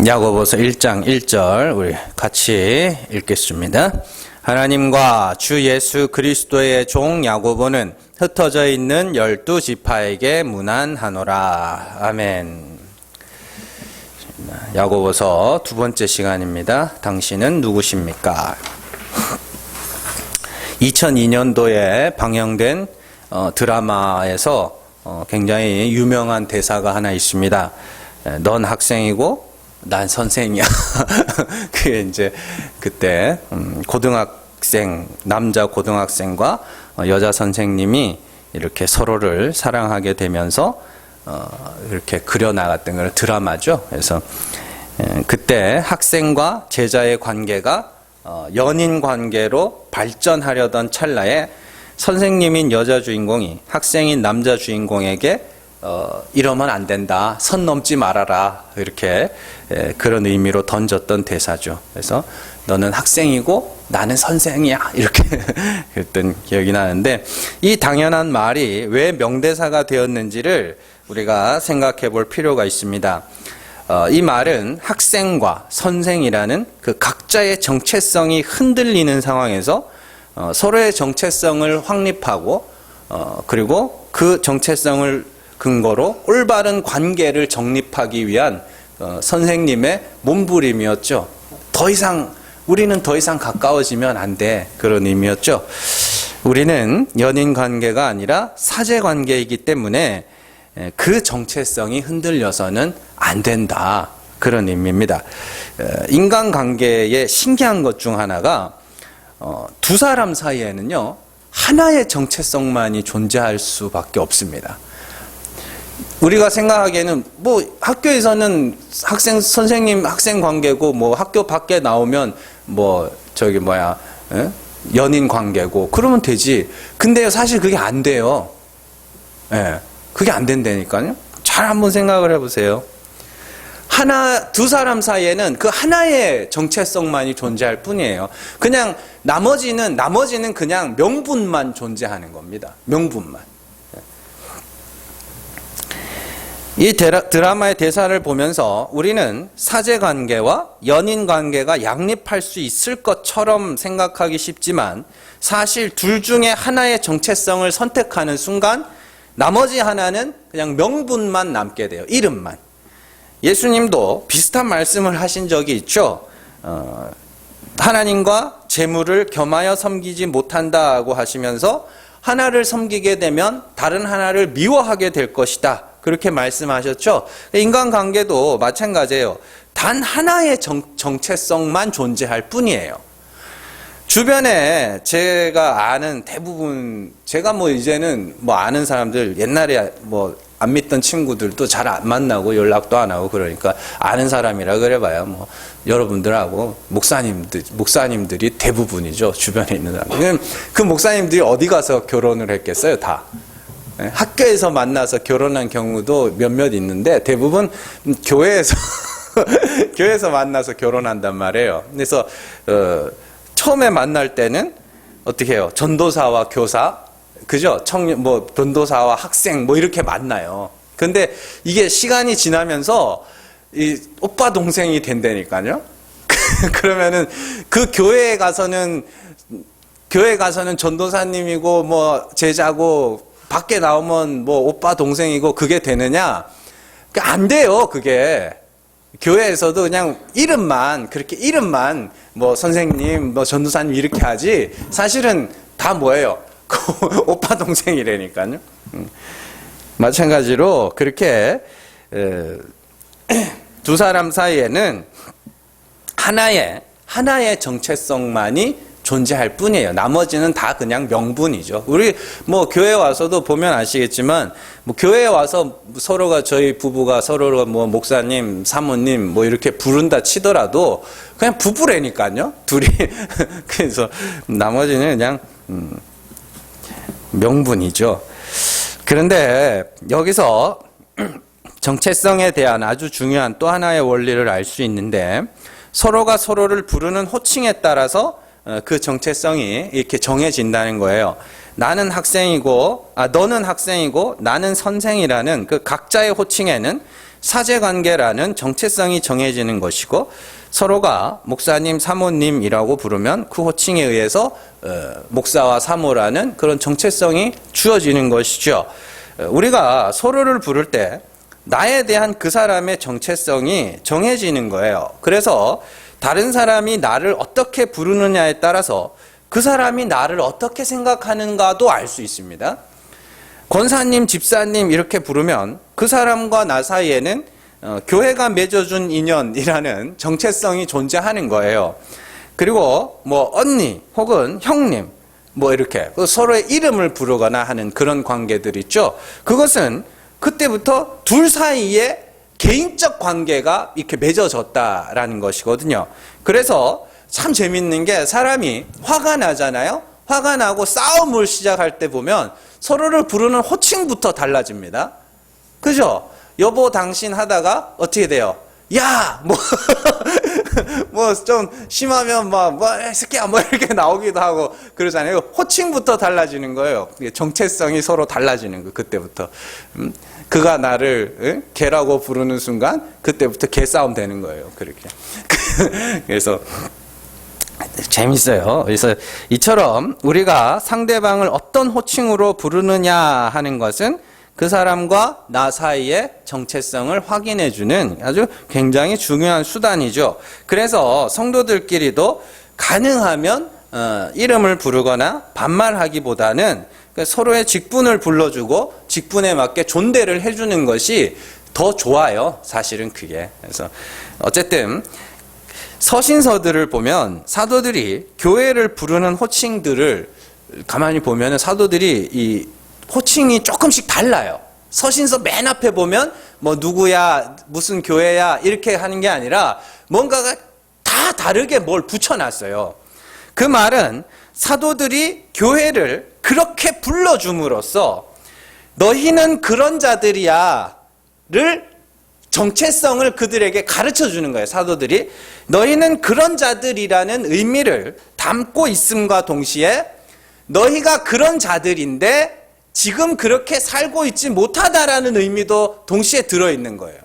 야고보서 1장 1절 우리 같이 읽겠습니다. 하나님과 주 예수 그리스도의 종 야고보는 흩어져 있는 12지파에게 문안하노라. 아멘. 야고보서 두 번째 시간입니다. 당신은 누구십니까? 2002년도에 방영된 드라마에서 굉장히 유명한 대사가 하나 있습니다. 넌 학생이고 난 선생이야. 그게 이제 그때 고등학생, 남자 고등학생과 여자 선생님이 이렇게 서로를 사랑하게 되면서 이렇게 그려나갔던 걸 드라마죠. 그래서 그때 학생과 제자의 관계가 연인 관계로 발전하려던 찰나에 선생님인 여자 주인공이 학생인 남자 주인공에게 이러면 안 된다. 선 넘지 말아라. 이렇게 그런 의미로 던졌던 대사죠. 그래서 너는 학생이고 나는 선생이야. 이렇게 그랬던 기억이 나는데 이 당연한 말이 왜 명대사가 되었는지를 우리가 생각해 볼 필요가 있습니다. 이 말은 학생과 선생이라는 그 각자의 정체성이 흔들리는 상황에서 서로의 정체성을 확립하고 그리고 그 정체성을 근거로 올바른 관계를 정립하기 위한 선생님의 몸부림이었죠. 우리는 더 이상 가까워지면 안 돼. 그런 의미였죠. 우리는 연인 관계가 아니라 사제 관계이기 때문에 그 정체성이 흔들려서는 안 된다. 그런 의미입니다. 인간관계의 신기한 것 중 하나가 두 사람 사이에는요. 하나의 정체성만이 존재할 수밖에 없습니다. 우리가 생각하기에는 뭐 학교에서는 선생님 학생 관계고 뭐 학교 밖에 나오면 연인 관계고 그러면 되지. 근데 사실 그게 안 돼요. 그게 안 된다니까요. 잘 한번 생각을 해보세요. 두 사람 사이에는 그 하나의 정체성만이 존재할 뿐이에요. 그냥 나머지는 그냥 명분만 존재하는 겁니다. 명분만. 이 드라마의 대사를 보면서 우리는 사제관계와 연인관계가 양립할 수 있을 것처럼 생각하기 쉽지만 사실 둘 중에 하나의 정체성을 선택하는 순간 나머지 하나는 그냥 명분만 남게 돼요. 이름만. 예수님도 비슷한 말씀을 하신 적이 있죠. 하나님과 재물을 겸하여 섬기지 못한다고 하시면서 하나를 섬기게 되면 다른 하나를 미워하게 될 것이다. 그렇게 말씀하셨죠. 인간관계도 마찬가지예요. 단 하나의 정체성만 존재할 뿐이에요. 주변에 제가 아는 대부분 제가 이제는 아는 사람들 옛날에 안 믿던 친구들도 잘 안 만나고 연락도 안 하고 그러니까 아는 사람이라 그래봐요. 여러분들하고 목사님들이 대부분이죠. 주변에 있는 사람들. 그 목사님들이 어디 가서 결혼을 했겠어요, 다. 학교에서 만나서 결혼한 경우도 몇몇 있는데 대부분 교회에서 교회에서 만나서 결혼한단 말이에요. 그래서 처음에 만날 때는 어떻게 해요? 전도사와 교사, 그죠? 전도사와 학생 이렇게 만나요. 근데 이게 시간이 지나면서 이 오빠 동생이 된다니까요. 그러면은 그 교회에 가서는 전도사님이고 제자고 밖에 나오면 오빠 동생이고 그게 되느냐? 안 돼요, 그게. 교회에서도 그냥 그렇게 이름만 선생님, 전도사님 이렇게 하지 사실은 다 뭐예요? 오빠 동생이라니까요. 마찬가지로 그렇게 두 사람 사이에는 하나의 정체성만이 존재할 뿐이에요. 나머지는 다 그냥 명분이죠. 우리 교회 와서도 보면 아시겠지만 교회에 와서 서로가 저희 부부가 서로가 목사님, 사모님 이렇게 부른다 치더라도 그냥 부부라니까요. 둘이. 그래서 나머지는 그냥 명분이죠. 그런데 여기서 정체성에 대한 아주 중요한 또 하나의 원리를 알 수 있는데 서로가 서로를 부르는 호칭에 따라서 그 정체성이 이렇게 정해진다는 거예요. 나는 학생이고, 너는 학생이고, 나는 선생이라는 그 각자의 호칭에는 사제관계라는 정체성이 정해지는 것이고 서로가 목사님, 사모님이라고 부르면 그 호칭에 의해서 목사와 사모라는 그런 정체성이 주어지는 것이죠. 우리가 서로를 부를 때 나에 대한 그 사람의 정체성이 정해지는 거예요. 그래서 다른 사람이 나를 어떻게 부르느냐에 따라서 그 사람이 나를 어떻게 생각하는가도 알 수 있습니다. 권사님, 집사님 이렇게 부르면 그 사람과 나 사이에는 교회가 맺어준 인연이라는 정체성이 존재하는 거예요. 그리고 뭐 언니 혹은 형님 뭐 이렇게 서로의 이름을 부르거나 하는 그런 관계들 있죠. 그것은 그때부터 둘 사이에 개인적 관계가 이렇게 맺어졌다라는 것이거든요. 그래서 참 재밌는 게 사람이 화가 나잖아요. 화가 나고 싸움을 시작할 때 보면 서로를 부르는 호칭부터 달라집니다. 그죠? 여보 당신 하다가 어떻게 돼요? 야! 뭐 좀 심하면 뭐 새끼야 뭐 이렇게 나오기도 하고 그러잖아요. 호칭부터 달라지는 거예요. 정체성이 서로 달라지는 거 그때부터. 그가 나를 개라고 부르는 순간 그때부터 개싸움 되는 거예요. 그렇게. 그래서 재밌어요. 그래서 이처럼 우리가 상대방을 어떤 호칭으로 부르느냐 하는 것은 그 사람과 나 사이의 정체성을 확인해주는 아주 굉장히 중요한 수단이죠. 그래서 성도들끼리도 가능하면 이름을 부르거나 반말하기보다는 서로의 직분을 불러주고 직분에 맞게 존대를 해주는 것이 더 좋아요. 사실은 그게. 그래서 어쨌든 서신서들을 보면 사도들이 교회를 부르는 호칭들을 가만히 보면 사도들이 이 호칭이 조금씩 달라요. 서신서 맨 앞에 보면 뭐 누구야 무슨 교회야 이렇게 하는 게 아니라 뭔가가 다 다르게 뭘 붙여놨어요. 그 말은 사도들이 교회를 그렇게 불러줌으로써 너희는 그런 자들이야 를 정체성을 그들에게 가르쳐 주는 거예요. 사도들이 너희는 그런 자들이라는 의미를 담고 있음과 동시에 너희가 그런 자들인데 지금 그렇게 살고 있지 못하다라는 의미도 동시에 들어있는 거예요.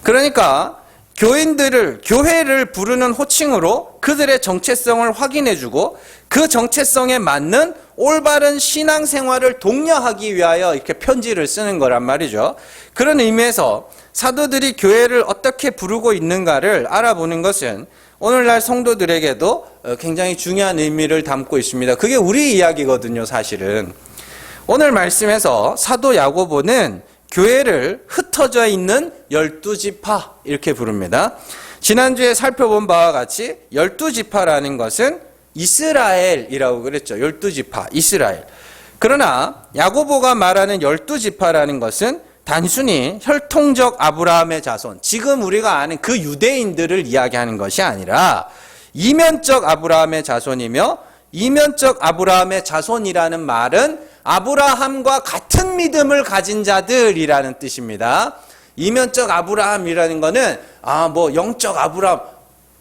그러니까 교회를 부르는 호칭으로 그들의 정체성을 확인해주고 그 정체성에 맞는 올바른 신앙생활을 독려하기 위하여 이렇게 편지를 쓰는 거란 말이죠. 그런 의미에서 사도들이 교회를 어떻게 부르고 있는가를 알아보는 것은 오늘날 성도들에게도 굉장히 중요한 의미를 담고 있습니다. 그게 우리 이야기거든요, 사실은. 오늘 말씀에서 사도 야고보는 교회를 흩어져 있는 12지파 이렇게 부릅니다. 지난주에 살펴본 바와 같이 12지파라는 것은 이스라엘이라고 그랬죠. 12지파, 이스라엘. 그러나 야고보가 말하는 12지파라는 것은 단순히 혈통적 아브라함의 자손, 지금 우리가 아는 그 유대인들을 이야기하는 것이 아니라 이면적 아브라함의 자손이며 이면적 아브라함의 자손이라는 말은 아브라함과 같은 믿음을 가진 자들이라는 뜻입니다. 이면적 아브라함이라는 거는 영적 아브라함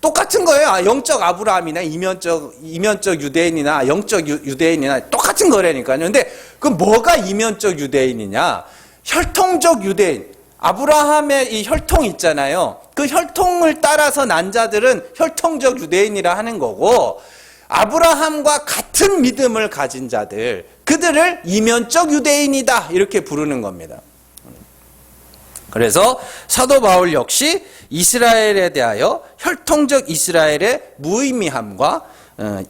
똑같은 거예요. 영적 아브라함이나 이면적 유대인이나 영적 유대인이나 똑같은 거라니까요. 근데 그 뭐가 이면적 유대인이냐? 혈통적 유대인. 아브라함의 이 혈통 있잖아요. 그 혈통을 따라서 난 자들은 혈통적 유대인이라 하는 거고, 아브라함과 같은 믿음을 가진 자들, 그들을 이면적 유대인이다 이렇게 부르는 겁니다. 그래서 사도 바울 역시 이스라엘에 대하여 혈통적 이스라엘의 무의미함과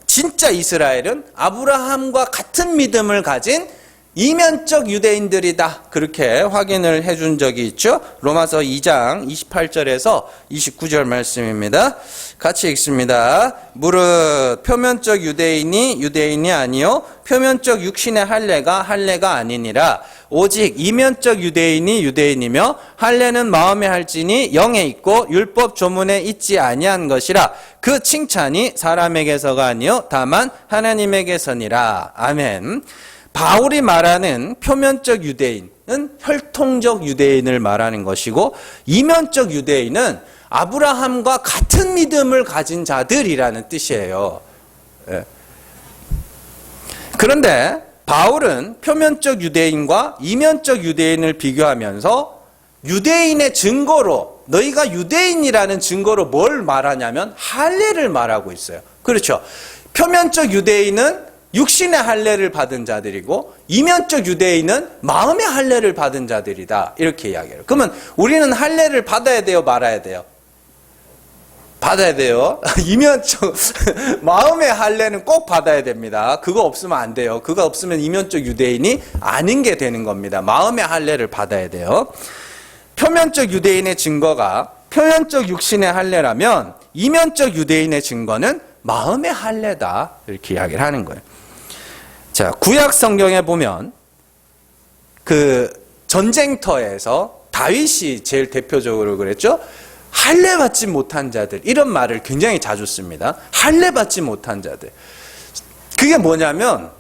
진짜 이스라엘은 아브라함과 같은 믿음을 가진 이면적 유대인들이다 그렇게 확인을 해준 적이 있죠. 로마서 2장 28절에서 29절 말씀입니다. 같이 읽습니다. 무릇 표면적 유대인이 아니요 표면적 육신의 할례가 아니니라. 오직 이면적 유대인이 유대인이며 할례는 마음에 할지니 영에 있고 율법 조문에 있지 아니한 것이라. 그 칭찬이 사람에게서가 아니요 다만 하나님에게서니라. 아멘. 바울이 말하는 표면적 유대인은 혈통적 유대인을 말하는 것이고, 이면적 유대인은 아브라함과 같은 믿음을 가진 자들이라는 뜻이에요. 그런데 바울은 표면적 유대인과 이면적 유대인을 비교하면서 유대인의 증거로, 너희가 유대인이라는 증거로 뭘 말하냐면 할례를 말하고 있어요. 그렇죠. 표면적 유대인은 육신의 할례를 받은 자들이고 이면적 유대인은 마음의 할례를 받은 자들이다. 이렇게 이야기해요. 그러면 우리는 할례를 받아야 돼요, 말아야 돼요? 받아야 돼요. 이면적 마음의 할례는 꼭 받아야 됩니다. 그거 없으면 안 돼요. 그거 없으면 이면적 유대인이 아닌 게 되는 겁니다. 마음의 할례를 받아야 돼요. 표면적 유대인의 증거가 표면적 육신의 할례라면 이면적 유대인의 증거는 마음의 할례다. 이렇게 이야기를 하는 거예요. 자, 구약 성경에 보면 그 전쟁터에서 다윗이 제일 대표적으로 그랬죠. 할례 받지 못한 자들, 이런 말을 굉장히 자주 씁니다. 할례 받지 못한 자들. 그게 뭐냐면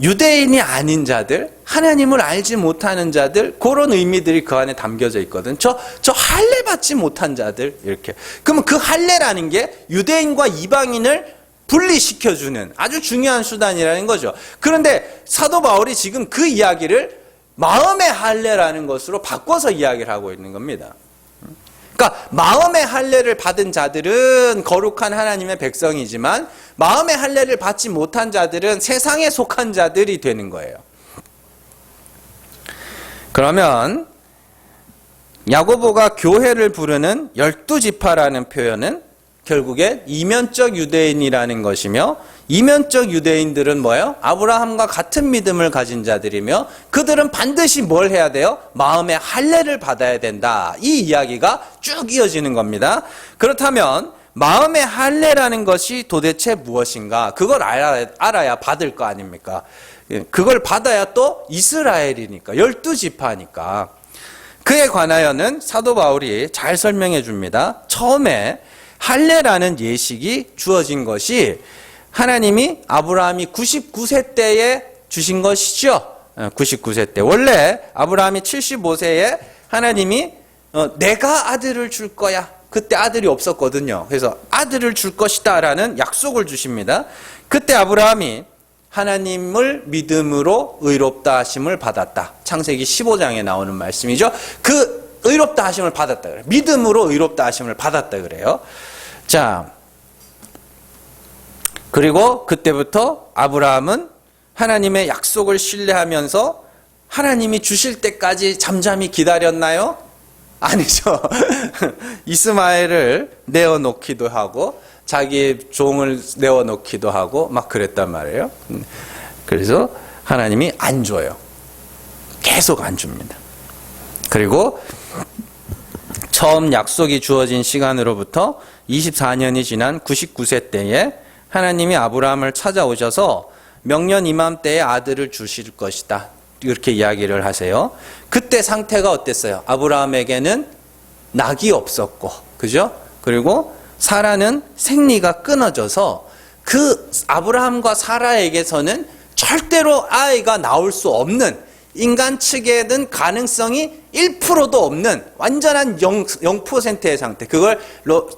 유대인이 아닌 자들, 하나님을 알지 못하는 자들, 그런 의미들이 그 안에 담겨져 있거든. 저 할례 받지 못한 자들, 이렇게. 그러면 그 할례라는 게 유대인과 이방인을 분리시켜주는 아주 중요한 수단이라는 거죠. 그런데 사도 바울이 지금 그 이야기를 마음의 할례라는 것으로 바꿔서 이야기를 하고 있는 겁니다. 그러니까 마음의 할례를 받은 자들은 거룩한 하나님의 백성이지만 마음의 할례를 받지 못한 자들은 세상에 속한 자들이 되는 거예요. 그러면 야고보가 교회를 부르는 12지파라는 표현은 결국에 이면적 유대인이라는 것이며 이면적 유대인들은 뭐예요? 아브라함과 같은 믿음을 가진 자들이며 그들은 반드시 뭘 해야 돼요? 마음의 할례를 받아야 된다. 이 이야기가 쭉 이어지는 겁니다. 그렇다면 마음의 할례라는 것이 도대체 무엇인가? 그걸 알아야 받을 거 아닙니까? 그걸 받아야 또 이스라엘이니까 12지파니까. 그에 관하여는 사도 바울이 잘 설명해 줍니다. 처음에 할례라는 예식이 주어진 것이 하나님이 아브라함이 99세 때에 주신 것이죠. 99세 때. 원래 아브라함이 75세에 하나님이 내가 아들을 줄 거야. 그때 아들이 없었거든요. 그래서 아들을 줄 것이다 라는 약속을 주십니다. 그때 아브라함이 하나님을 믿음으로 의롭다 하심을 받았다. 창세기 15장에 나오는 말씀이죠. 그 의롭다 하심을 받았다 그래요. 믿음으로 의롭다 하심을 받았다 그래요. 자, 그리고 그때부터 아브라함은 하나님의 약속을 신뢰하면서 하나님이 주실 때까지 잠잠히 기다렸나요? 아니죠. 이스마엘을 내어놓기도 하고 자기 종을 내어놓기도 하고 막 그랬단 말이에요. 그래서 하나님이 안 줘요. 계속 안 줍니다. 그리고 처음 약속이 주어진 시간으로부터 24년이 지난 99세 때에 하나님이 아브라함을 찾아오셔서 명년 이맘때에 아들을 주실 것이다. 이렇게 이야기를 하세요. 그때 상태가 어땠어요? 아브라함에게는 낙이 없었고, 그죠? 그리고 사라는 생리가 끊어져서 그 아브라함과 사라에게서는 절대로 아이가 나올 수 없는, 인간 측에는 가능성이 1%도 없는 완전한 0%의 상태. 그걸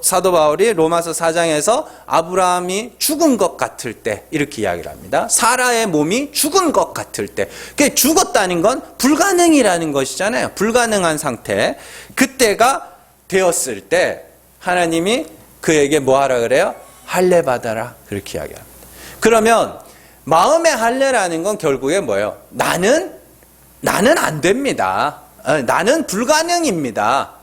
사도 바울이 로마서 4장에서 아브라함이 죽은 것 같을 때 이렇게 이야기를 합니다. 사라의 몸이 죽은 것 같을 때. 죽었다는 건 불가능이라는 것이잖아요. 불가능한 상태. 그때가 되었을 때 하나님이 그에게 뭐 하라 그래요? 할례 받아라. 그렇게 이야기합니다. 그러면 마음의 할례라는 건 결국에 뭐예요? 나는 안 됩니다. 나는 불가능입니다.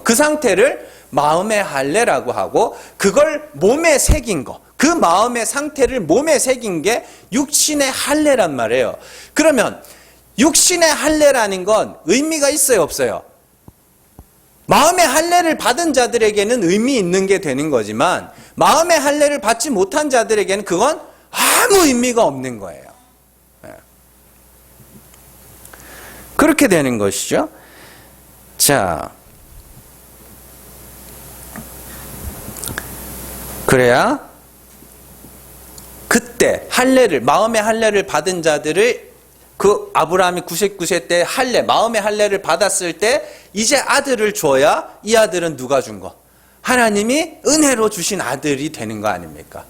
그 상태를 마음의 할례라고 하고 그걸 몸에 새긴 거, 그 마음의 상태를 몸에 새긴 게 육신의 할례란 말이에요. 그러면 육신의 할례라는 건 의미가 있어요, 없어요? 마음의 할례를 받은 자들에게는 의미 있는 게 되는 거지만 마음의 할례를 받지 못한 자들에게는 그건 아무 의미가 없는 거예요. 그렇게 되는 것이죠. 자, 그래야 그때 할례를, 마음의 할례를 받은 자들을 그 아브라함이 99세 때 할례, 마음의 할례를 받았을 때 이제 아들을 줘야 이 아들은 누가 준 거? 하나님이 은혜로 주신 아들이 되는 거 아닙니까?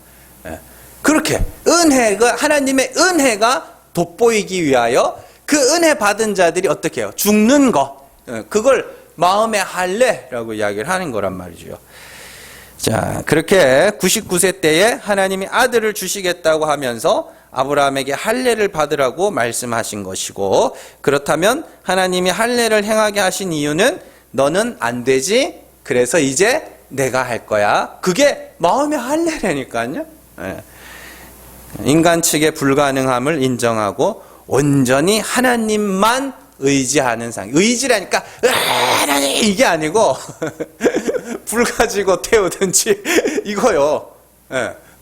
그렇게 은혜가, 하나님의 은혜가 돋보이기 위하여 그 은혜 받은 자들이 어떻게 해요? 죽는 거. 그걸 마음의 할례라고 이야기를 하는 거란 말이죠. 자, 그렇게 99세 때에 하나님이 아들을 주시겠다고 하면서 아브라함에게 할례를 받으라고 말씀하신 것이고, 그렇다면 하나님이 할례를 행하게 하신 이유는 너는 안 되지, 그래서 이제 내가 할 거야. 그게 마음의 할례라니까요. 인간 측의 불가능함을 인정하고 온전히 하나님만 의지하는 상. 의지라니까 하나님 이게 아니고 불 가지고 태우든지 이거요.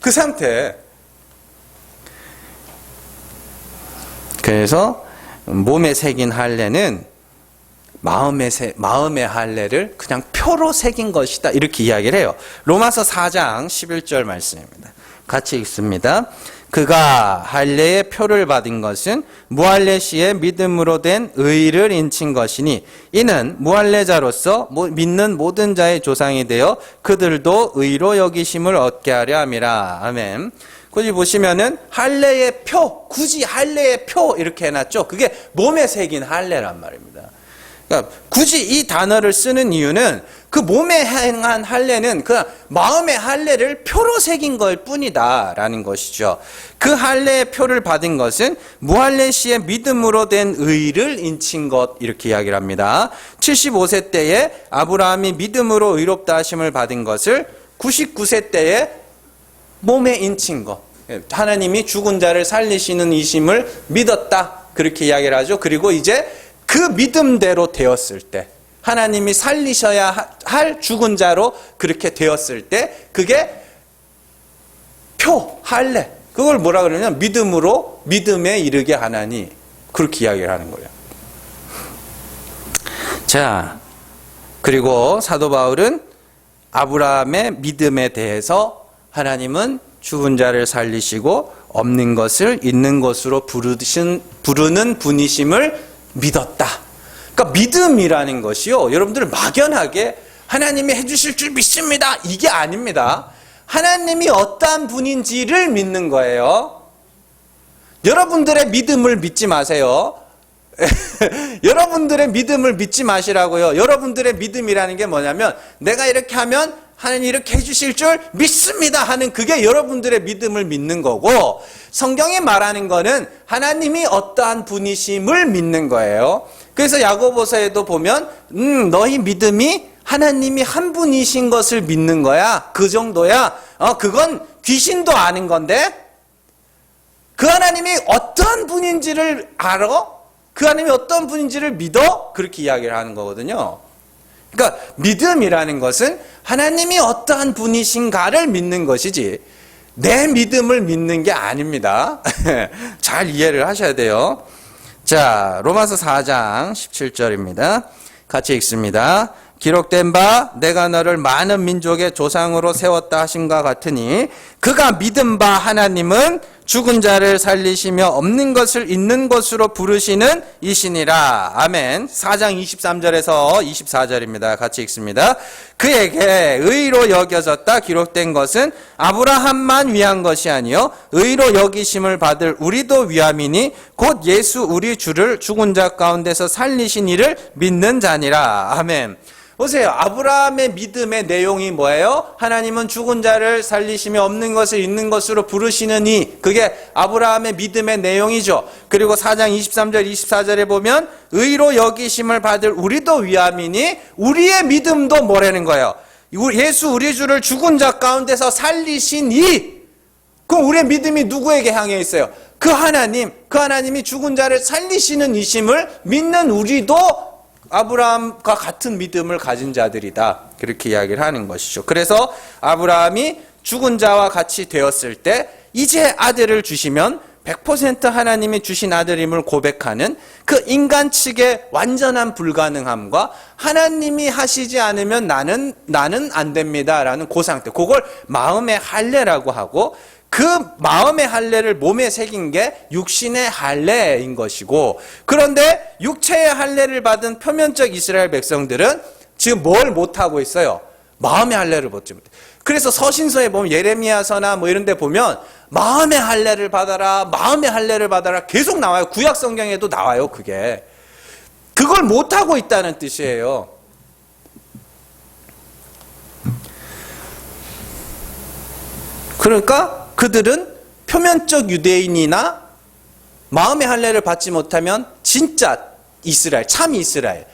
그 상태. 그래서 몸에 새긴 할례는 마음의 할례를 그냥 표로 새긴 것이다, 이렇게 이야기를 해요. 로마서 4장 11절 말씀입니다. 같이 읽습니다. 그가 할례의 표를 받은 것은 무할례 시에 믿음으로 된 의를 인친 것이니 이는 무할례자로서 믿는 모든 자의 조상이 되어 그들도 의로 여기심을 얻게 하려 함이라. 아멘. 굳이 보시면은 할례의 표, 굳이 할례의 표 이렇게 해놨죠. 그게 몸에 새긴 할례란 말입니다. 그러니까 굳이 이 단어를 쓰는 이유는 그 몸에 행한 할례는 그 마음의 할례를 표로 새긴 걸 뿐이다라는 것이죠. 그 할례의 표를 받은 것은 무할례 시에 믿음으로 된 의를 인친 것, 이렇게 이야기를 합니다. 75세 때에 아브라함이 믿음으로 의롭다 하심을 받은 것을 99세 때에 몸에 인친 것, 하나님이 죽은 자를 살리시는 이심을 믿었다, 그렇게 이야기를 하죠. 그리고 이제 그 믿음대로 되었을 때, 하나님이 살리셔야 할 죽은 자로 그렇게 되었을 때, 그게 표, 할례, 그걸 뭐라 그러냐면 믿음으로 믿음에 이르게 하나니, 그렇게 이야기를 하는 거예요. 자, 그리고 사도 바울은 아브라함의 믿음에 대해서 하나님은 죽은 자를 살리시고 없는 것을 있는 것으로 부르는 분이심을 믿었다. 그러니까 믿음이라는 것이요, 여러분들 막연하게 하나님이 해주실 줄 믿습니다, 이게 아닙니다. 하나님이 어떠한 분인지를 믿는 거예요. 여러분들의 믿음을 믿지 마세요. 여러분들의 믿음을 믿지 마시라고요. 여러분들의 믿음이라는 게 뭐냐면 내가 이렇게 하면 하나님 이렇게 해주실 줄 믿습니다 하는, 그게 여러분들의 믿음을 믿는 거고, 성경이 말하는 거는 하나님이 어떠한 분이심을 믿는 거예요. 그래서 야고보서에도 보면 너희 믿음이 하나님이 한 분이신 것을 믿는 거야, 그 정도야. 그건 귀신도 아는 건데 그 하나님이 어떤 분인지를 알아? 그 하나님이 어떤 분인지를 믿어? 그렇게 이야기를 하는 거거든요. 그러니까 믿음이라는 것은 하나님이 어떠한 분이신가를 믿는 것이지 내 믿음을 믿는 게 아닙니다. 잘 이해를 하셔야 돼요. 자, 로마서 4장 17절입니다. 같이 읽습니다. 기록된 바 내가 너를 많은 민족의 조상으로 세웠다 하심과 같으니 그가 믿은 바 하나님은 죽은 자를 살리시며 없는 것을 있는 것으로 부르시는 이시니라. 아멘. 4장 23절에서 24절입니다. 같이 읽습니다. 그에게 의로 여겨졌다 기록된 것은 아브라함만 위한 것이 아니요 의로 여기심을 받을 우리도 위함이니 곧 예수 우리 주를 죽은 자 가운데서 살리신 이를 믿는 자니라. 아멘. 보세요. 아브라함의 믿음의 내용이 뭐예요? 하나님은 죽은 자를 살리시며 없는 것을 있는 것으로 부르시느니, 그게 아브라함의 믿음의 내용이죠. 그리고 4장 23절 24절에 보면 의로 여기심을 받을 우리도 위함이니 우리의 믿음도 뭐라는 거예요? 예수 우리 주를 죽은 자 가운데서 살리시니. 그럼 우리의 믿음이 누구에게 향해 있어요? 그 하나님이 죽은 자를 살리시는 이심을 믿는 우리도 아브라함과 같은 믿음을 가진 자들이다, 그렇게 이야기를 하는 것이죠. 그래서 아브라함이 죽은 자와 같이 되었을 때 이제 아들을 주시면 100% 하나님이 주신 아들임을 고백하는 그 인간 측의 완전한 불가능함과 하나님이 하시지 않으면 나는 안 됩니다라는 그 상태, 그걸 마음의 할례라고 하고, 그 마음의 할례를 몸에 새긴 게 육신의 할례인 것이고, 그런데 육체의 할례를 받은 표면적 이스라엘 백성들은 지금 뭘 못하고 있어요? 마음의 할례를 받지 못해. 그래서 서신서에 보면 예레미야서나 뭐 이런 데 보면 마음의 할례를 받아라, 마음의 할례를 받아라 계속 나와요. 구약 성경에도 나와요, 그게. 그걸 못하고 있다는 뜻이에요. 그러니까 그들은 표면적 유대인이나 마음의 할례를 받지 못하면 진짜 이스라엘, 참 이스라엘,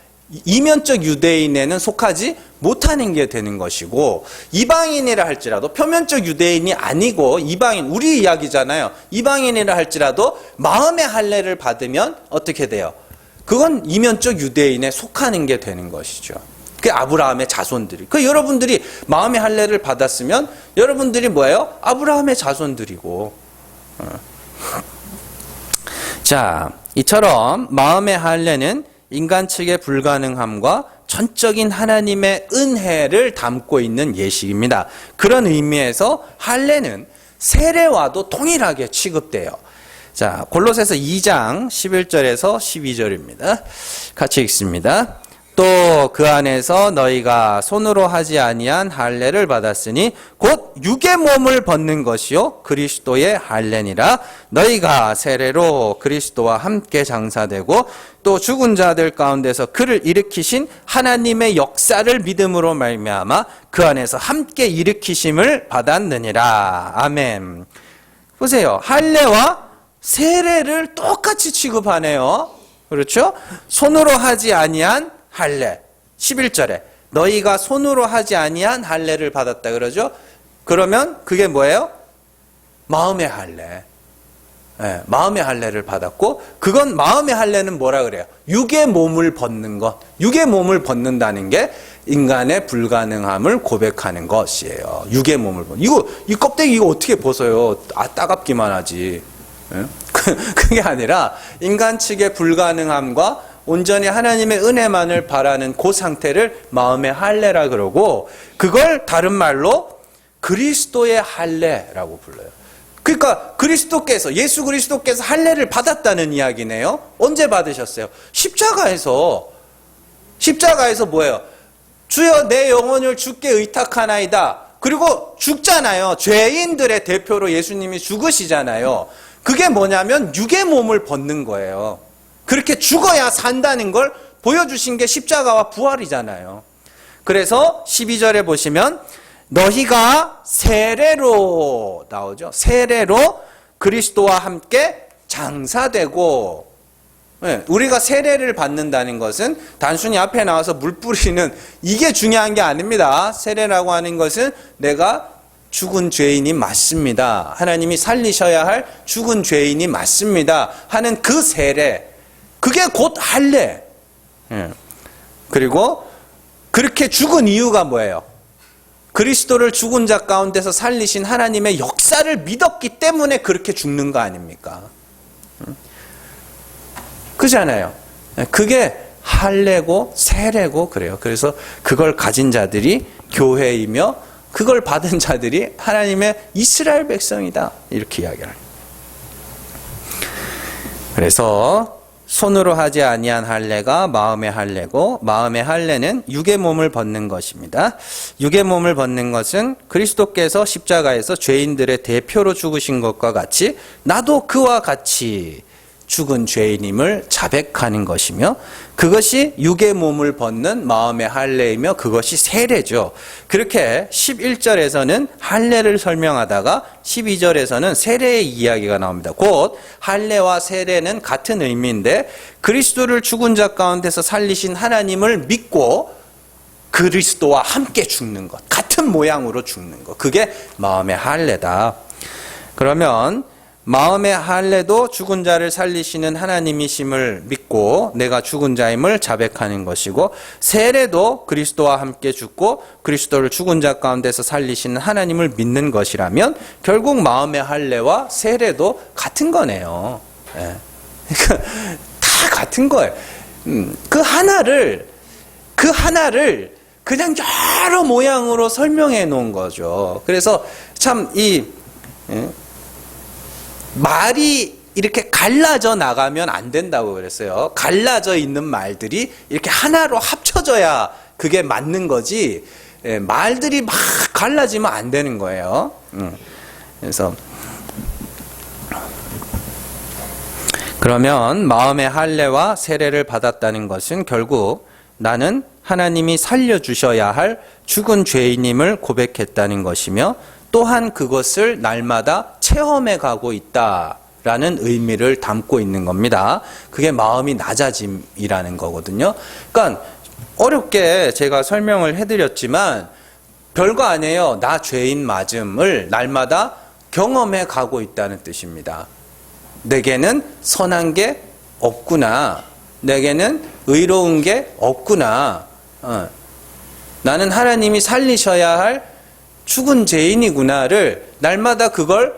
이면적 유대인에는 속하지 못하는 게 되는 것이고, 이방인이라 할지라도 표면적 유대인이 아니고 이방인, 우리 이야기잖아요. 이방인이라 할지라도 마음의 할례를 받으면 어떻게 돼요? 그건 이면적 유대인에 속하는 게 되는 것이죠. 그 아브라함의 자손들이. 그 여러분들이 마음의 할례를 받았으면 여러분들이 뭐예요? 아브라함의 자손들이고. 자, 이처럼 마음의 할례는 인간 측의 불가능함과 전적인 하나님의 은혜를 담고 있는 예식입니다. 그런 의미에서 할례는 세례와도 동일하게 취급돼요. 자, 골로새서 2장 11절에서 12절입니다. 같이 읽습니다. 또 그 안에서 너희가 손으로 하지 아니한 할례를 받았으니 곧 육의 몸을 벗는 것이요 그리스도의 할례니라. 너희가 세례로 그리스도와 함께 장사되고 또 죽은 자들 가운데서 그를 일으키신 하나님의 역사를 믿음으로 말미암아 그 안에서 함께 일으키심을 받았느니라. 아멘. 보세요. 할례와 세례를 똑같이 취급하네요. 그렇죠? 손으로 하지 아니한 할례. 11절에 너희가 손으로 하지 아니한 할례를 받았다 그러죠? 그러면 그게 뭐예요? 마음의 할례. 네, 마음의 할례를 받았고, 그건 마음의 할례는 뭐라 그래요? 육의 몸을 벗는 것. 육의 몸을 벗는다는 게 인간의 불가능함을 고백하는 것이에요. 육의 몸을 벗는. 이 껍데기 이거 어떻게 벗어요? 따갑기만 하지. 네? 그게 아니라 인간 측의 불가능함과 온전히 하나님의 은혜만을 바라는 그 상태를 마음의 할례라 그러고, 그걸 다른 말로 그리스도의 할례라고 불러요. 그러니까 그리스도께서, 예수 그리스도께서 할례를 받았다는 이야기네요. 언제 받으셨어요? 십자가에서 뭐예요? 주여 내 영혼을 주께 의탁하나이다. 그리고 죽잖아요. 죄인들의 대표로 예수님이 죽으시잖아요. 그게 뭐냐면 육의 몸을 벗는 거예요. 그렇게 죽어야 산다는 걸 보여주신 게 십자가와 부활이잖아요. 그래서 12절에 보시면 너희가 세례로 나오죠. 세례로 그리스도와 함께 장사되고, 네, 우리가 세례를 받는다는 것은 단순히 앞에 나와서 물 뿌리는 이게 중요한 게 아닙니다. 세례라고 하는 것은 내가 죽은 죄인이 맞습니다. 하나님이 살리셔야 할 죽은 죄인이 맞습니다. 하는 그 세례. 그게 곧 할례. 그리고 그렇게 죽은 이유가 뭐예요? 그리스도를 죽은 자 가운데서 살리신 하나님의 역사를 믿었기 때문에 그렇게 죽는 거 아닙니까? 그잖아요. 그게 할례고 세례고 그래요. 그래서 그걸 가진 자들이 교회이며 그걸 받은 자들이 하나님의 이스라엘 백성이다. 이렇게 이야기를 해요. 그래서 손으로 하지 아니한 할례가 마음의 할례고, 마음의 할례는 육의 몸을 벗는 것입니다. 육의 몸을 벗는 것은 그리스도께서 십자가에서 죄인들의 대표로 죽으신 것과 같이 나도 그와 같이 죽은 죄인임을 자백하는 것이며, 그것이 육의 몸을 벗는 마음의 할례이며 그것이 세례죠. 그렇게 11절에서는 할례를 설명하다가 12절에서는 세례의 이야기가 나옵니다. 곧 할례와 세례는 같은 의미인데, 그리스도를 죽은 자 가운데서 살리신 하나님을 믿고 그리스도와 함께 죽는 것, 같은 모양으로 죽는 것, 그게 마음의 할례다. 그러면 마음의 할례도 죽은 자를 살리시는 하나님이심을 믿고 내가 죽은 자임을 자백하는 것이고, 세례도 그리스도와 함께 죽고 그리스도를 죽은 자 가운데서 살리시는 하나님을 믿는 것이라면 결국 마음의 할례와 세례도 같은 거네요. 네. 다 같은 거예요. 그 하나를 그냥 여러 모양으로 설명해 놓은 거죠. 그래서 참 말이 이렇게 갈라져 나가면 안 된다고 그랬어요. 갈라져 있는 말들이 이렇게 하나로 합쳐져야 그게 맞는 거지, 말들이 막 갈라지면 안 되는 거예요. 그래서 그러면 마음의 할례와 세례를 받았다는 것은 결국 나는 하나님이 살려주셔야 할 죽은 죄인임을 고백했다는 것이며, 또한 그것을 날마다 체험해 가고 있다라는 의미를 담고 있는 겁니다. 그게 마음이 낮아짐이라는 거거든요. 그러니까 어렵게 제가 설명을 해드렸지만 별거 아니에요. 나 죄인 맞음을 날마다 경험해 가고 있다는 뜻입니다. 내게는 선한 게 없구나. 내게는 의로운 게 없구나. 나는 하나님이 살리셔야 할 죽은 죄인이구나를 날마다 그걸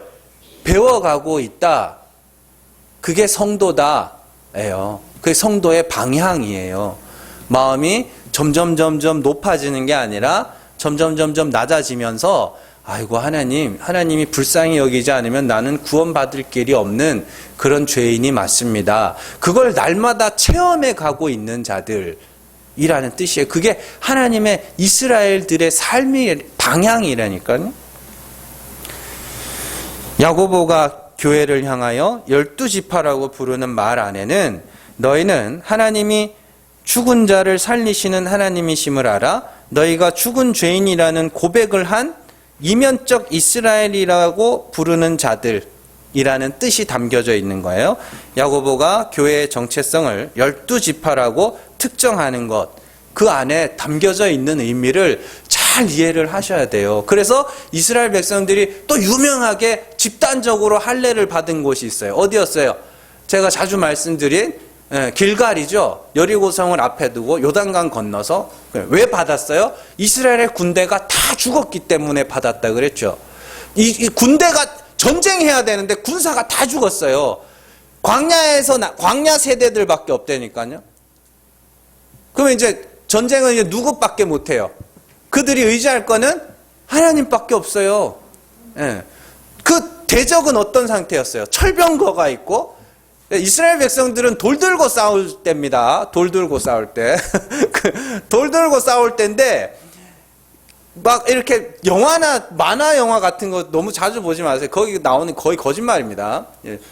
배워가고 있다. 그게 성도다예요. 그게 성도의 방향이에요. 마음이 점점 높아지는 게 아니라 점점 낮아지면서 아이고 하나님이 불쌍히 여기지 않으면 나는 구원받을 길이 없는 그런 죄인이 맞습니다. 그걸 날마다 체험해 가고 있는 자들이라는 뜻이에요. 그게 하나님의 이스라엘들의 삶의 방향이라니까요. 야고보가 교회를 향하여 12지파라고 부르는 말 안에는 너희는 하나님이 죽은 자를 살리시는 하나님이심을 알아 너희가 죽은 죄인이라는 고백을 한 이면적 이스라엘이라고 부르는 자들이라는 뜻이 담겨져 있는 거예요. 야고보가 교회의 정체성을 12지파라고 특정하는 것, 그 안에 담겨져 있는 의미를 잘 이해를 하셔야 돼요. 그래서 이스라엘 백성들이 또 유명하게 집단적으로 할례를 받은 곳이 있어요. 어디였어요? 제가 자주 말씀드린 길갈이죠. 여리고성을 앞에 두고 요단강 건너서. 왜 받았어요? 이스라엘의 군대가 다 죽었기 때문에 받았다 그랬죠. 이 군대가 전쟁해야 되는데 군사가 다 죽었어요. 광야 세대들밖에 없다니까요. 그러면 이제 전쟁은 이제 누구밖에 못해요? 그들이 의지할 거는 하나님밖에 없어요. 그 대적은 어떤 상태였어요? 철병거가 있고, 이스라엘 백성들은 돌 들고 싸울 때입니다. 돌 들고 싸울 때. 돌 들고 싸울 때인데, 막 이렇게 영화나 만화 영화 같은 거 너무 자주 보지 마세요. 거기 나오는 거의 거짓말입니다.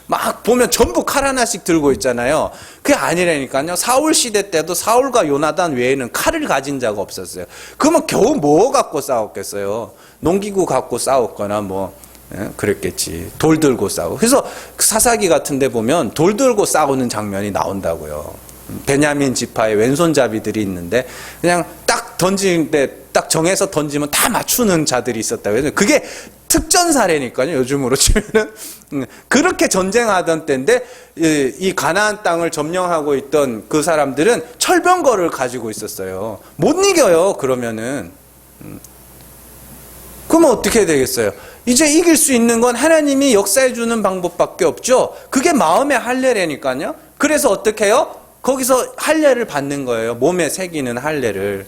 막 보면 전부 칼 하나씩 들고 있잖아요. 그게 아니라니까요. 사울 시대 때도 사울과 요나단 외에는 칼을 가진 자가 없었어요. 그러면 겨우 뭐 갖고 싸웠겠어요? 농기구 갖고 싸웠거나 그랬겠지. 돌 들고 싸우고. 그래서 사사기 같은 데 보면 돌 들고 싸우는 장면이 나온다고요. 베냐민 지파의 왼손잡이들이 있는데 그냥 딱 던지는데 딱 정해서 던지면 다 맞추는 자들이 있었다고. 그게 특전 사례니까요. 요즘으로 치면은 그렇게 전쟁하던 때인데 이 가나안 땅을 점령하고 있던 그 사람들은 철병거를 가지고 있었어요. 못 이겨요. 그러면은 그러면 어떻게 되겠어요? 이제 이길 수 있는 건 하나님이 역사해 주는 방법밖에 없죠. 그게 마음의 할례라니까요. 그래서 어떻게 해요? 거기서 할례를 받는 거예요. 몸에 새기는 할례를.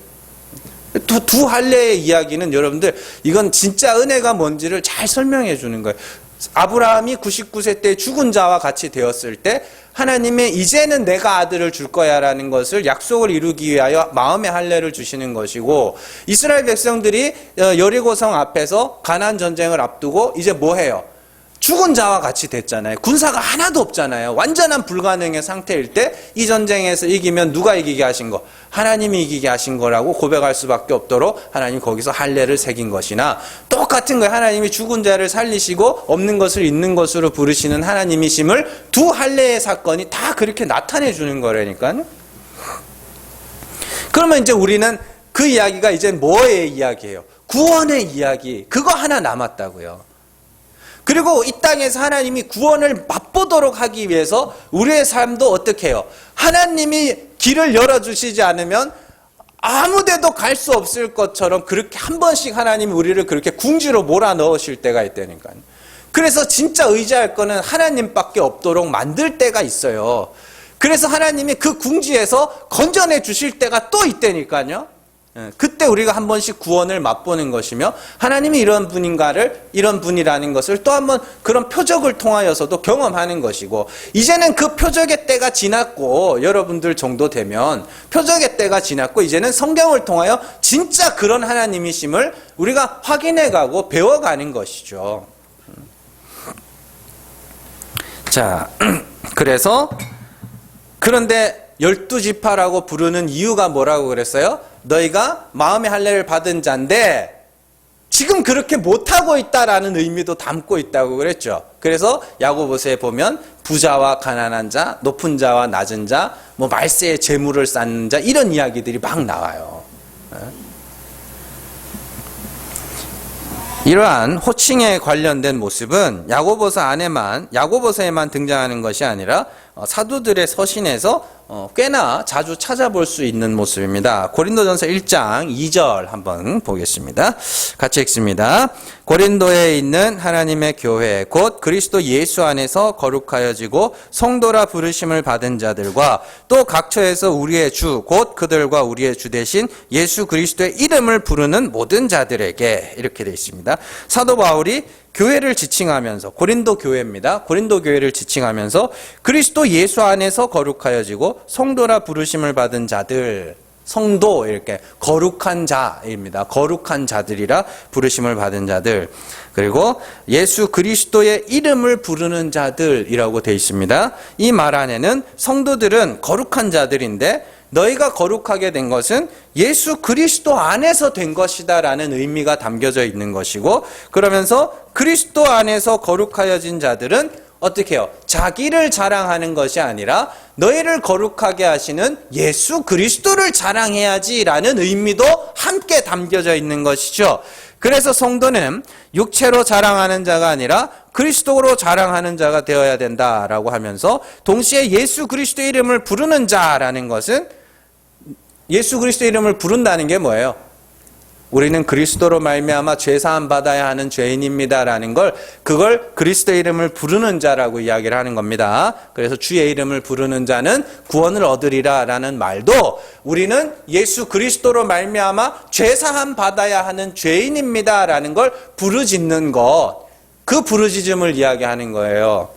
두 할례의 이야기는 여러분들 이건 진짜 은혜가 뭔지를 잘 설명해 주는 거예요. 아브라함이 99세 때 죽은 자와 같이 되었을 때 하나님이 이제는 내가 아들을 줄 거야 라는 것을 약속을 이루기 위하여 마음의 할례를 주시는 것이고, 이스라엘 백성들이 여리고성 앞에서 가나안 전쟁을 앞두고 이제 뭐 해요? 죽은 자와 같이 됐잖아요. 군사가 하나도 없잖아요. 완전한 불가능의 상태일 때 이 전쟁에서 이기면 누가 이기게 하신 거? 하나님이 이기게 하신 거라고 고백할 수밖에 없도록 하나님 거기서 할례를 새긴 것이나, 똑같은 거예요. 하나님이 죽은 자를 살리시고 없는 것을 있는 것으로 부르시는 하나님이심을 두 할례의 사건이 다 그렇게 나타내 주는 거라니까요. 그러면 이제 우리는 그 이야기가 이제 뭐의 이야기예요? 구원의 이야기. 그거 하나 남았다고요. 그리고 이 땅에서 하나님이 구원을 맛보도록 하기 위해서 우리의 삶도 어떻게 해요? 하나님이 길을 열어주시지 않으면 아무데도 갈 수 없을 것처럼 그렇게 한 번씩 하나님이 우리를 그렇게 궁지로 몰아넣으실 때가 있다니까요. 그래서 진짜 의지할 거는 하나님밖에 없도록 만들 때가 있어요. 그래서 하나님이 그 궁지에서 건져내 주실 때가 또 있다니까요. 그때 우리가 한 번씩 구원을 맛보는 것이며, 하나님이 이런 분인가를, 이런 분이라는 것을 또 한 번 그런 표적을 통하여서도 경험하는 것이고, 이제는 그 표적의 때가 지났고, 여러분들 정도 되면 표적의 때가 지났고, 이제는 성경을 통하여 진짜 그런 하나님이심을 우리가 확인해가고 배워가는 것이죠. 자, 그래서 그런데 12지파라고 부르는 이유가 뭐라고 그랬어요? 너희가 마음의 할례를 받은 자인데 지금 그렇게 못하고 있다라는 의미도 담고 있다고 그랬죠. 그래서 야고보서에 보면 부자와 가난한 자, 높은 자와 낮은 자, 뭐 말세에 재물을 쌓는 자 이런 이야기들이 막 나와요. 이러한 호칭에 관련된 모습은 야고보서에만 등장하는 것이 아니라 사도들의 서신에서 꽤나 자주 찾아볼 수 있는 모습입니다. 고린도전서 1장 2절 한번 보겠습니다. 같이 읽습니다. 고린도에 있는 하나님의 교회 곧 그리스도 예수 안에서 거룩하여지고 성도라 부르심을 받은 자들과 또 각처에서 우리의 주 곧 그들과 우리의 주 대신 예수 그리스도의 이름을 부르는 모든 자들에게 이렇게 되어 있습니다. 사도 바울이 교회를 지칭하면서 고린도 교회입니다. 고린도 교회를 지칭하면서 그리스도 예수 안에서 거룩하여지고 성도라 부르심을 받은 자들, 성도 이렇게 거룩한 자입니다. 거룩한 자들이라 부르심을 받은 자들. 그리고 예수 그리스도의 이름을 부르는 자들이라고 되어 있습니다. 이 말 안에는 성도들은 거룩한 자들인데 너희가 거룩하게 된 것은 예수 그리스도 안에서 된 것이다라는 의미가 담겨져 있는 것이고, 그러면서 그리스도 안에서 거룩하여진 자들은 어떻게 해요? 자기를 자랑하는 것이 아니라 너희를 거룩하게 하시는 예수 그리스도를 자랑해야지라는 의미도 함께 담겨져 있는 것이죠. 그래서 성도는 육체로 자랑하는 자가 아니라 그리스도로 자랑하는 자가 되어야 된다라고 하면서 동시에 예수 그리스도의 이름을 부르는 자라는 것은 예수 그리스도의 이름을 부른다는 게 뭐예요? 우리는 그리스도로 말미암아 죄사함 받아야 하는 죄인입니다라는 그걸 그리스도의 이름을 부르는 자라고 이야기를 하는 겁니다. 그래서 주의 이름을 부르는 자는 구원을 얻으리라라는 말도 우리는 예수 그리스도로 말미암아 죄사함 받아야 하는 죄인입니다라는 걸 부르짖는 것, 그 부르짖음을 이야기하는 거예요.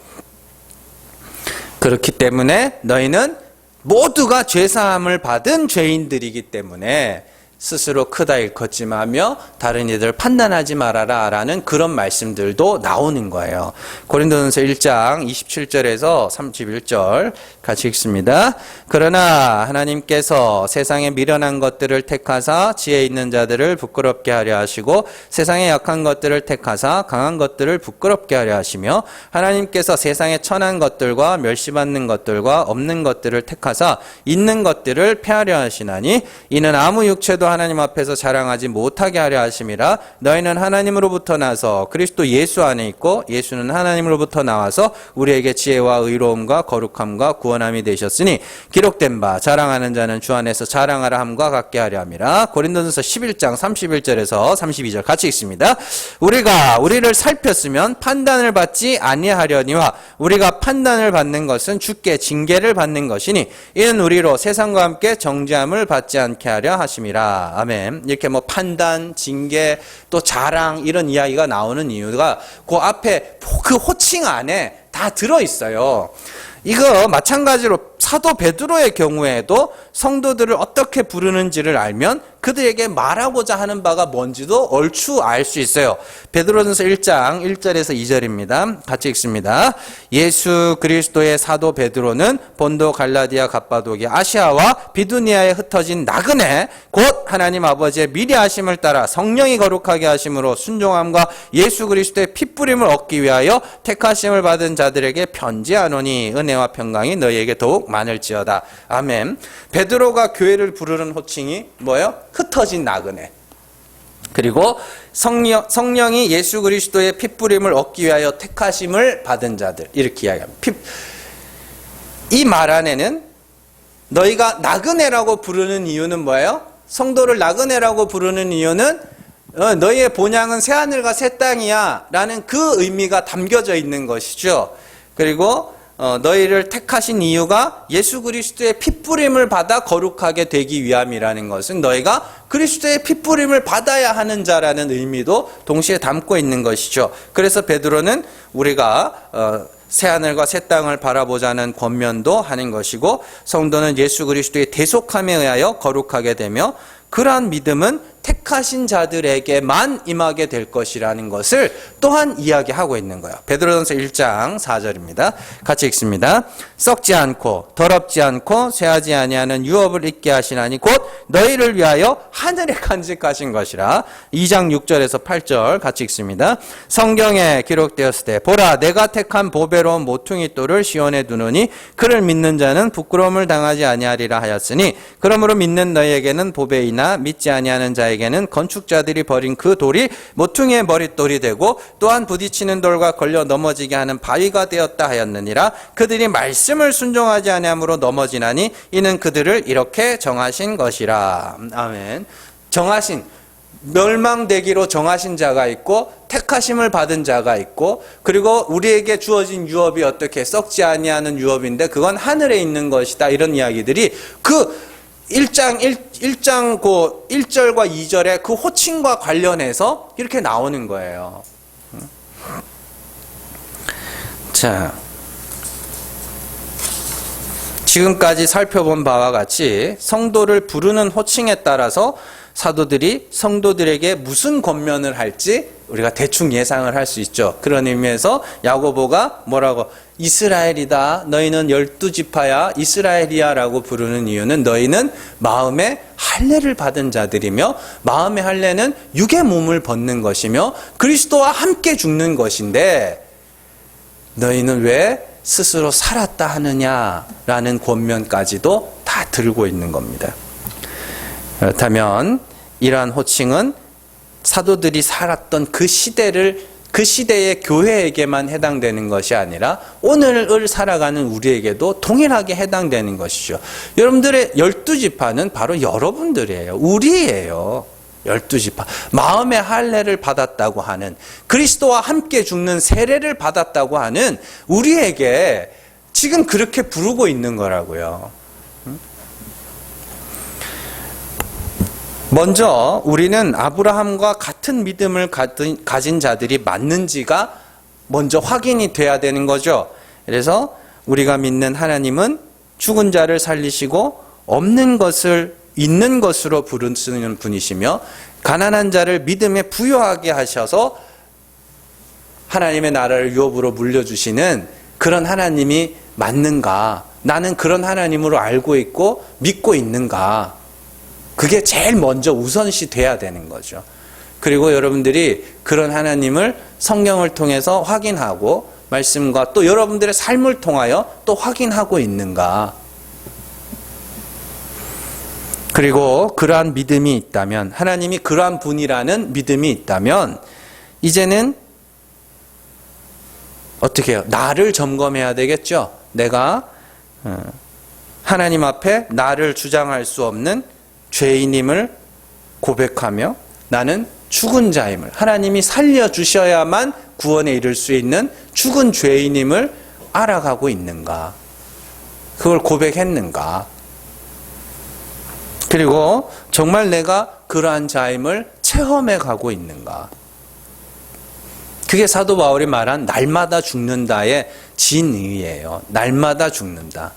그렇기 때문에 너희는 모두가 죄사함을 받은 죄인들이기 때문에 스스로 크다 일컫지 마며 다른 이들 판단하지 말아라 라는 그런 말씀들도 나오는 거예요. 고린도전서 1장 27절에서 31절 같이 읽습니다. 그러나 하나님께서 세상에 미련한 것들을 택하사 지혜 있는 자들을 부끄럽게 하려 하시고 세상에 약한 것들을 택하사 강한 것들을 부끄럽게 하려 하시며 하나님께서 세상에 천한 것들과 멸시받는 것들과 없는 것들을 택하사 있는 것들을 폐하려 하시나니 이는 아무 육체도 하나님 앞에서 자랑하지 못하게 하려 하심이라. 너희는 하나님으로부터 나서 그리스도 예수 안에 있고 예수는 하나님으로부터 나와서 우리에게 지혜와 의로움과 거룩함과 구원함이 되셨으니 기록된 바 자랑하는 자는 주 안에서 자랑하라 함과 같게 하려 함이라. 고린도전서 11장 31절에서 32절 같이 읽습니다. 우리가 우리를 살폈으면 판단을 받지 아니하려니와 우리가 판단을 받는 것은 주께 징계를 받는 것이니 이는 우리로 세상과 함께 정죄함을 받지 않게 하려 하심이라. 아멘. 이렇게 뭐 판단, 징계, 또 자랑 이런 이야기가 나오는 이유가 그 앞에 그 호칭 안에 다 들어있어요. 이거 마찬가지로 사도 베드로의 경우에도 성도들을 어떻게 부르는지를 알면 그들에게 말하고자 하는 바가 뭔지도 얼추 알 수 있어요. 베드로전서 1장 1절에서 2절입니다. 같이 읽습니다. 예수 그리스도의 사도 베드로는 본도, 갈라디아, 갑바도기아, 아시아와 비두니아에 흩어진 나그네 곧 하나님 아버지의 미리하심을 따라 성령이 거룩하게 하심으로 순종함과 예수 그리스도의 핏부림을 얻기 위하여 택하심을 받은 자들에게 편지하노니 은혜와 평강이 너희에게 더욱 많을지어다. 아멘. 베드로가 교회를 부르는 호칭이 뭐예요? 흩어진 나그네. 그리고 성령이 예수 그리스도의 핏부림을 얻기 위하여 택하심을 받은 자들 이렇게 이야기합니다. 이 말 안에는 너희가 나그네라고 부르는 이유는 뭐예요? 성도를 나그네라고 부르는 이유는 너희의 본향은 새하늘과 새 땅이야 라는 그 의미가 담겨져 있는 것이죠. 그리고 너희를 택하신 이유가 예수 그리스도의 핏부림을 받아 거룩하게 되기 위함이라는 것은 너희가 그리스도의 핏부림을 받아야 하는 자라는 의미도 동시에 담고 있는 것이죠. 그래서 베드로는 우리가 새하늘과 새 땅을 바라보자는 권면도 하는 것이고 성도는 예수 그리스도의 대속함에 의하여 거룩하게 되며 그러한 믿음은 택하신 자들에게만 임하게 될 것이라는 것을 또한 이야기하고 있는 거예요. 베드로전서 1장 4절입니다. 같이 읽습니다. 썩지 않고 더럽지 않고 쇠하지 아니하는 유업을 잊게 하시나니 곧 너희를 위하여 하늘에 간직하신 것이라. 2장 6절에서 8절 같이 읽습니다. 성경에 기록되었을 때 보라 내가 택한 보배로운 모퉁이 돌을 시온에 두노니 그를 믿는 자는 부끄러움을 당하지 아니하리라 하였으니 그러므로 믿는 너희에게는 보배이나 믿지 아니하는 자에게는 건축자들이 버린 그 돌이 모퉁이의 머릿돌이 되고 또한 부딪히는 돌과 걸려 넘어지게 하는 바위가 되었다 하였느니라. 그들이 말씀을 순종하지 아니함으로 넘어지나니 이는 그들을 이렇게 정하신 것이라. 아멘. 정하신, 멸망되기로 정하신 자가 있고 택하심을 받은 자가 있고, 그리고 우리에게 주어진 유업이 어떻게 썩지 아니하는 유업인데 그건 하늘에 있는 것이다. 이런 이야기들이 그 1장 1절과 2절의 그 호칭과 관련해서 이렇게 나오는 거예요. 자, 지금까지 살펴본 바와 같이 성도를 부르는 호칭에 따라서 사도들이 성도들에게 무슨 권면을 할지 우리가 대충 예상을 할 수 있죠. 그런 의미에서 야고보가 뭐라고, 이스라엘이다, 너희는 12지파야, 이스라엘이야 라고 부르는 이유는 너희는 마음의 할례를 받은 자들이며 마음의 할례는 육의 몸을 벗는 것이며 그리스도와 함께 죽는 것인데 너희는 왜 스스로 살았다 하느냐라는 권면까지도 다 들고 있는 겁니다. 그렇다면 이러한 호칭은 사도들이 살았던 그 시대의 교회에게만 해당되는 것이 아니라 오늘을 살아가는 우리에게도 동일하게 해당되는 것이죠. 여러분들의 12지파는 바로 여러분들이에요. 우리예요. 12지파. 마음의 할례를 받았다고 하는, 그리스도와 함께 죽는 세례를 받았다고 하는 우리에게 지금 그렇게 부르고 있는 거라고요. 먼저 우리는 아브라함과 같은 믿음을 가진 자들이 맞는지가 먼저 확인이 돼야 되는 거죠. 그래서 우리가 믿는 하나님은 죽은 자를 살리시고 없는 것을 있는 것으로 부르시는 분이시며 가난한 자를 믿음에 부여하게 하셔서 하나님의 나라를 유업으로 물려주시는 그런 하나님이 맞는가? 나는 그런 하나님으로 알고 있고 믿고 있는가? 그게 제일 먼저 우선시 돼야 되는 거죠. 그리고 여러분들이 그런 하나님을 성경을 통해서 확인하고 말씀과 또 여러분들의 삶을 통하여 또 확인하고 있는가? 그리고 그러한 믿음이 있다면, 하나님이 그러한 분이라는 믿음이 있다면 이제는 어떻게 해요? 나를 점검해야 되겠죠. 내가 하나님 앞에 나를 주장할 수 없는 죄인임을 고백하며 나는 죽은 자임을, 하나님이 살려주셔야만 구원에 이를 수 있는 죽은 죄인임을 알아가고 있는가? 그걸 고백했는가? 그리고 정말 내가 그러한 자임을 체험해 가고 있는가? 그게 사도 바울이 말한 날마다 죽는다의 진의예요. 날마다 죽는다.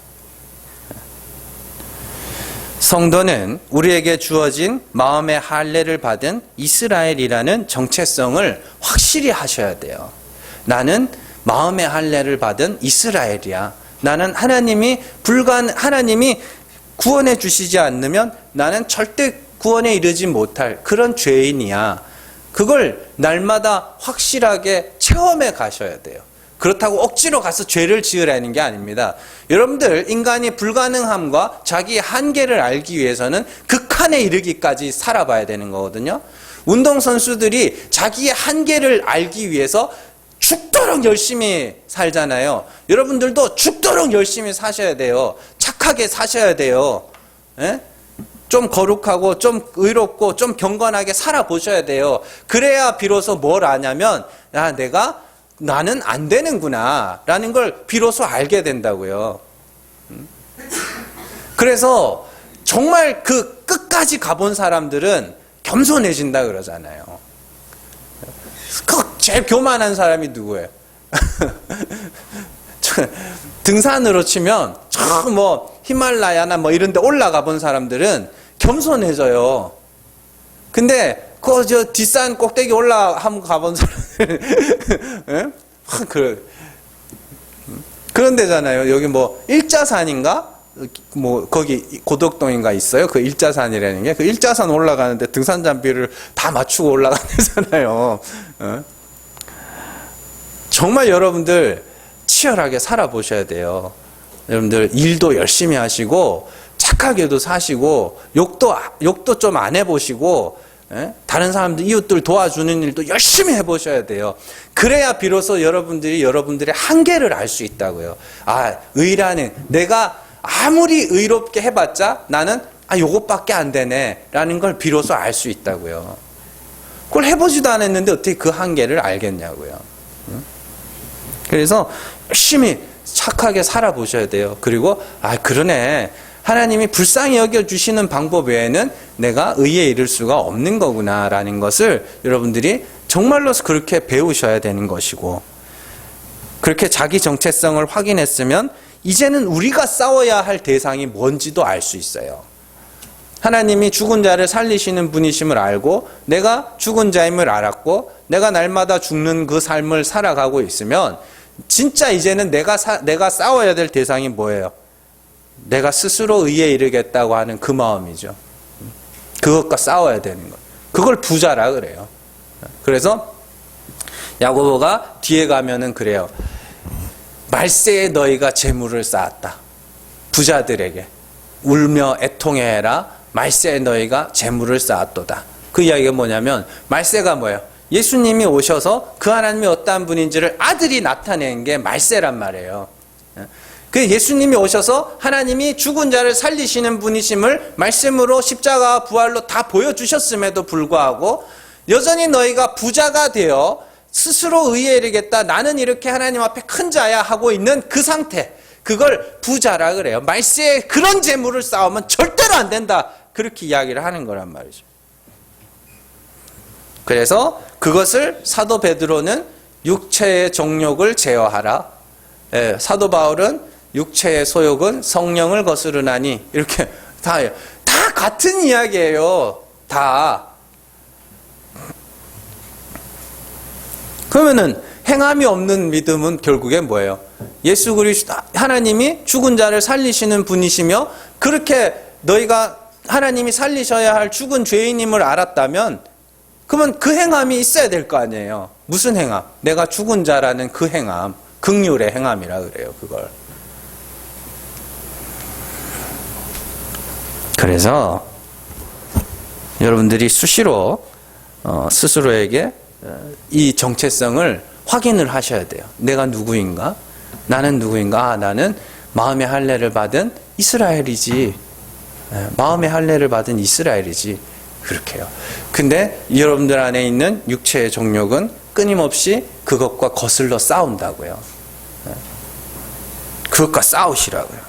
성도는 우리에게 주어진 마음의 할례를 받은 이스라엘이라는 정체성을 확실히 하셔야 돼요. 나는 마음의 할례를 받은 이스라엘이야. 나는 하나님이 구원해 주시지 않으면 나는 절대 구원에 이르지 못할 그런 죄인이야. 그걸 날마다 확실하게 체험해 가셔야 돼요. 그렇다고 억지로 가서 죄를 지으라는 게 아닙니다. 여러분들, 인간이 불가능함과 자기의 한계를 알기 위해서는 극한에 이르기까지 살아봐야 되는 거거든요. 운동선수들이 자기의 한계를 알기 위해서 죽도록 열심히 살잖아요. 여러분들도 죽도록 열심히 사셔야 돼요. 착하게 사셔야 돼요. 예? 좀 거룩하고 좀 의롭고 좀 경건하게 살아보셔야 돼요. 그래야 비로소 뭘 아냐면, 나는 안 되는구나 라는 걸 비로소 알게 된다고요. 그래서 정말 그 끝까지 가본 사람들은 겸손해진다 그러잖아요. 제일 교만한 사람이 누구예요? 등산으로 치면 히말라야나 이런 데 올라가 본 사람들은 겸손해져요. 근데 저 뒷산 꼭대기 한번 가본 사람들 예? 그런 데잖아요. 여기 뭐 일자산인가? 뭐 거기 고덕동인가 있어요. 그 일자산이라는 게 그 일자산 올라가는데 등산 장비를 다 맞추고 올라가잖아요. 정말 여러분들 치열하게 살아보셔야 돼요. 여러분들 일도 열심히 하시고 착하게도 사시고 욕도 좀 안 해보시고 다른 사람들 이웃들 도와주는 일도 열심히 해보셔야 돼요. 그래야 비로소 여러분들의 한계를 알 수 있다고요. 아, 의라는 내가 아무리 의롭게 해봤자 나는 요것밖에 안 되네 라는 걸 비로소 알 수 있다고요. 그걸 해보지도 않았는데 어떻게 그 한계를 알겠냐고요. 그래서 열심히 착하게 살아보셔야 돼요. 그리고 그러네, 하나님이 불쌍히 여겨주시는 방법 외에는 내가 의에 이를 수가 없는 거구나 라는 것을 여러분들이 정말로 그렇게 배우셔야 되는 것이고, 그렇게 자기 정체성을 확인했으면 이제는 우리가 싸워야 할 대상이 뭔지도 알 수 있어요. 하나님이 죽은 자를 살리시는 분이심을 알고 내가 죽은 자임을 알았고 내가 날마다 죽는 그 삶을 살아가고 있으면 진짜 이제는 내가 싸워야 될 대상이 뭐예요? 내가 스스로 의에 이르겠다고 하는 그 마음이죠. 그것과 싸워야 되는 것. 그걸 부자라 그래요. 그래서 야고보가 뒤에 가면은 그래요. 말세에 너희가 재물을 쌓았다. 부자들에게 울며 애통해라. 말세에 너희가 재물을 쌓았도다. 그 이야기가 뭐냐면 말세가 뭐예요? 예수님이 오셔서 그 하나님이 어떠한 분인지를 아들이 나타낸 게 말세란 말이에요. 그 예수님이 오셔서 하나님이 죽은 자를 살리시는 분이심을 말씀으로 십자가와 부활로 다 보여주셨음에도 불구하고 여전히 너희가 부자가 되어 스스로 의에 이르겠다, 나는 이렇게 하나님 앞에 큰 자야 하고 있는 그 상태, 그걸 부자라 그래요. 말세에 그런 재물을 쌓으면 절대로 안 된다, 그렇게 이야기를 하는 거란 말이죠. 그래서 그것을 사도 베드로는 육체의 정욕을 제어하라, 사도 바울은 육체의 소욕은 성령을 거스르나니, 이렇게 다 같은 이야기예요. 다. 그러면은 행함이 없는 믿음은 결국에 뭐예요? 예수 그리스도 하나님이 죽은 자를 살리시는 분이시며 그렇게 너희가 하나님이 살리셔야 할 죽은 죄인임을 알았다면 그러면 그 행함이 있어야 될 거 아니에요. 무슨 행함? 내가 죽은 자라는 그 행함, 긍휼의 행함이라 그래요. 그걸. 그래서 여러분들이 수시로 스스로에게 이 정체성을 확인을 하셔야 돼요. 내가 누구인가? 나는 누구인가? 나는 마음의 할례를 받은 이스라엘이지. 마음의 할례를 받은 이스라엘이지. 그렇게요. 근데 여러분들 안에 있는 육체의 정욕은 끊임없이 그것과 거슬러 싸운다고요. 그것과 싸우시라고요.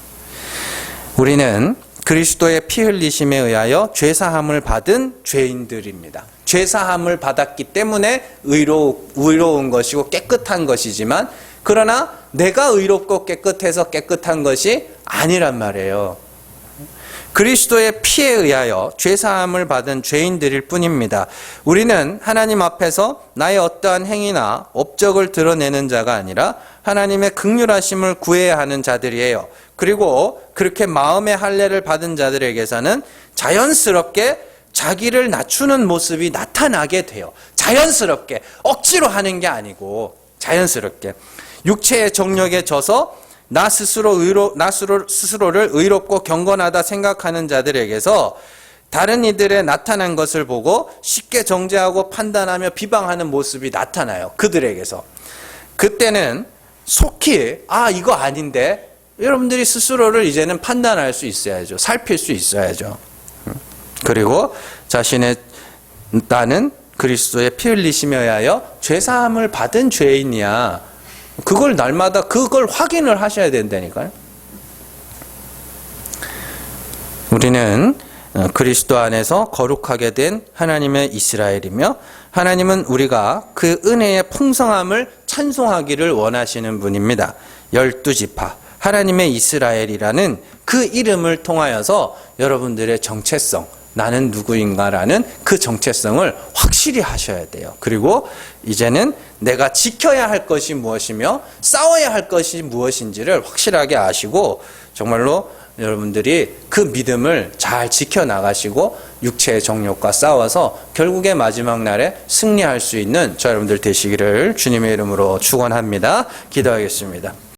우리는 그리스도의 피 흘리심에 의하여 죄사함을 받은 죄인들입니다. 죄사함을 받았기 때문에 의로운 것이고 깨끗한 것이지만, 그러나 내가 의롭고 깨끗해서 깨끗한 것이 아니란 말이에요. 그리스도의 피에 의하여 죄사함을 받은 죄인들일 뿐입니다. 우리는 하나님 앞에서 나의 어떠한 행위나 업적을 드러내는 자가 아니라 하나님의 긍휼하심을 구해야 하는 자들이에요. 그리고 그렇게 마음의 할례를 받은 자들에게서는 자연스럽게 자기를 낮추는 모습이 나타나게 돼요. 자연스럽게, 억지로 하는 게 아니고 자연스럽게. 육체의 정욕에 져서 나 스스로를 의롭고 경건하다 생각하는 자들에게서 다른 이들의 나타난 것을 보고 쉽게 정죄하고 판단하며 비방하는 모습이 나타나요. 그들에게서. 그때는 속히 이거 아닌데, 여러분들이 스스로를 이제는 판단할 수 있어야죠. 살필 수 있어야죠. 그리고 자신의 나는 그리스도의 피 흘리심에 의하여 죄사함을 받은 죄인이야. 그걸 날마다 그걸 확인을 하셔야 된다니까요. 우리는 그리스도 안에서 거룩하게 된 하나님의 이스라엘이며, 하나님은 우리가 그 은혜의 풍성함을 찬송하기를 원하시는 분입니다. 12지파 하나님의 이스라엘이라는 그 이름을 통하여서 여러분들의 정체성, 나는 누구인가라는 그 정체성을 확실히 하셔야 돼요. 그리고 이제는 내가 지켜야 할 것이 무엇이며 싸워야 할 것이 무엇인지를 확실하게 아시고 정말로 여러분들이 그 믿음을 잘 지켜나가시고 육체의 정욕과 싸워서 결국에 마지막 날에 승리할 수 있는 저 여러분들 되시기를 주님의 이름으로 축원합니다. 기도하겠습니다.